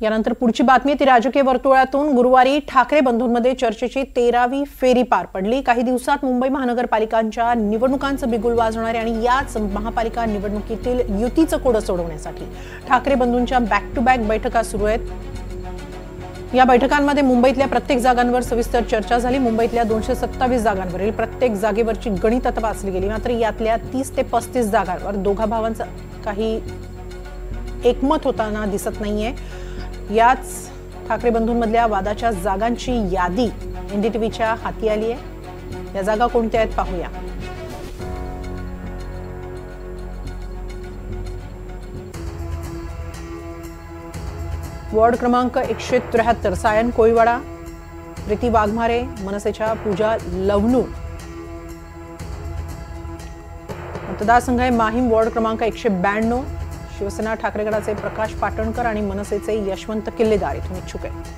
यानंतर पुढची बातमी ती राजकीय वर्तुळातून गुरुवारी ठाकरे बंधूंमध्ये चर्चेची 13वी फेरी पार पडली। काही दिवसात मुंबई महानगरपालिकांच्या निवडणुकांचं बिगुल वाजवणारे आणि याच महापालिका निवडणुकीतील युतीचं कोडं सोडवण्यासाठी ठाकरे बंधूंच्या बॅक टू बॅक बैठका सुरू आहेत। या बैठकांमध्ये मुंबईतल्या प्रत्येक जागांवर सविस्तर चर्चा झाली। मुंबईतल्या 227 जागांवरील प्रत्येक जागेवरची गणितं तपासली गेली। मात्र यातल्या 30 ते 35 जागांवर दोघा भावांचं काही एकमत होताना दिसत नाहीये। याच ठाकरे बंधूंमधल्या वादाच्या जागांची यादी एनडीटीव्हीच्या हाती आली आहे। या जागा कोणत्या आहेत पाहूया। वॉर्ड क्रमांक 173 सायन कोळीवाडा, प्रीती वाघमारे, मनसेच्या पूजा लवणू। मतदारसंघ आहे माहीम, वॉर्ड क्रमांक 192, शिवसेना ठाकरे गटाचे प्रकाश पाटणकर आणि मनसेचे यशवंत किल्लेदार इथून इच्छुक आहेत।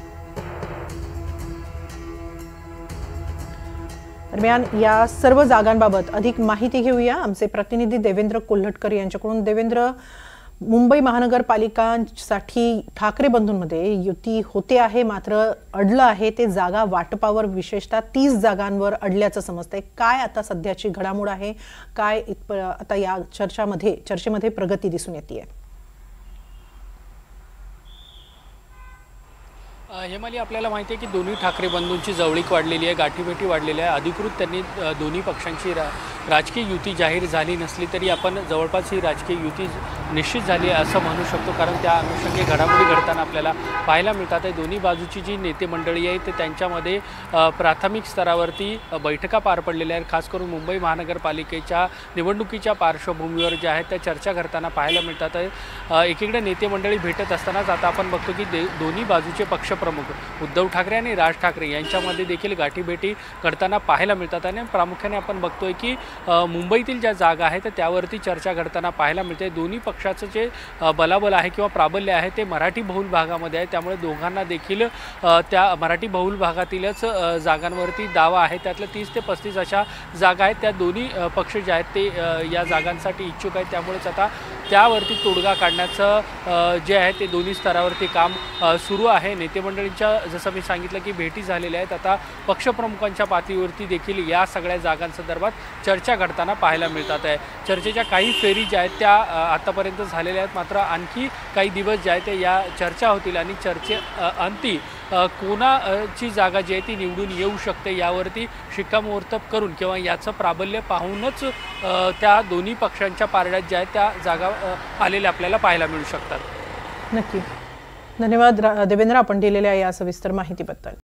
दरम्यान या सर्व जागांबाबत अधिक माहिती घेऊया आमचे प्रतिनिधी देवेंद्र कोल्हटकर यांच्याकडून। देवेंद्र, मुंबई महानगरपालिकांसाठी ठाकरे बंधूंमध्ये युती होते आहे, मात्र अडलं आहे ते जागा वाटपावर, विशेषतः 30 जागांवर अडल्याचं समजतंय। काय आता सध्याची घडामोड आहे, काय आता या चर्चेमध्ये प्रगती दिसून येते? हेमाली, आपल्याला माहिती आहे की दोन्ही ठाकरे बंधूंची जवळीक वाढलेली आहे, गाठीभेटी वाढलेली आहे। अधिकृत त्यांनी दोन्ही पक्षांची राजकीय युती जाहीर झाली नसली तरी आपण जवळपास ही राजकीय युती निश्चित झाली आहे असं म्हणू शकतो, कारण त्या अनुषंगाने घडामोडी घडताना आपल्याला पाहायला मिळतात आहे। दोन्ही बाजूची जी नेते मंडळी आहे ते त्यांच्यामध्ये प्राथमिक स्तरावरती बैठका पार पडलेल्या आहेत। खास करून मुंबई महानगरपालिकेच्या निवडणुकीच्या पार्श्वभूमीवर ज्या आहेत त्या चर्चा करताना पाहायला मिळतात आहे। एकीकडे नेते मंडळी भेटत असतानाच आता आपण बघतो की दोन्ही बाजूचे पक्षप्रमुख उद्धव ठाकरे आणि राज ठाकरे यांच्यामध्ये देखील गाठीभेटी घडताना पाहायला मिळतात। आणि प्रामुख्याने आपण बघतोय की मुंबईतील ज्या जागा आहेत त्यावरती चर्चा घडताना पाहायला मिळते। दोन्ही पक्षाचं जे बलाबल आहे किंवा प्राबल्य आहे ते मराठी बहुल भागामध्ये आहे, त्यामुळे दोघांना देखील त्या मराठी बहुल भागातीलच जागांवरती दावा आहे। त्यातल्या 30 ते 35 अशा जागा आहेत, त्या दोन्ही पक्ष जे आहेत ते या जागांसाठी इच्छुक आहेत। त्यामुळेच आता त्यावरती तोडगा काढण्याचं जे आहे ते दोन्ही स्तरावरती काम सुरू आहे। नेते मंडळींच्या जसं मी सांगितलं की भेटी झालेल्या आहेत, आता पक्षप्रमुखांच्या पातळीवरती देखील या सगळ्या जागांसंदर्भात चर्चा घडताना पाहायला मिळतात आहे। चर्चेच्या काही फेरी ज्या आहेत त्या आतापर्यंत झालेल्या आहेत, मात्र आणखी काही दिवस जे आहेत ते या चर्चा होतील आणि अंती कोणाची जागा जी आहे ती निवडून येऊ शकते यावरती शिक्कामोर्तब करून किंवा याचं प्राबल्य पाहूनच त्या दोन्ही पक्षांच्या पारड्यात ज्या आहेत त्या जागा आलेल्या आपल्याला पाहायला मिळू शकतात। नक्की, धन्यवाद देवेंद्र, आपण दिलेल्या या सविस्तर माहितीबद्दल।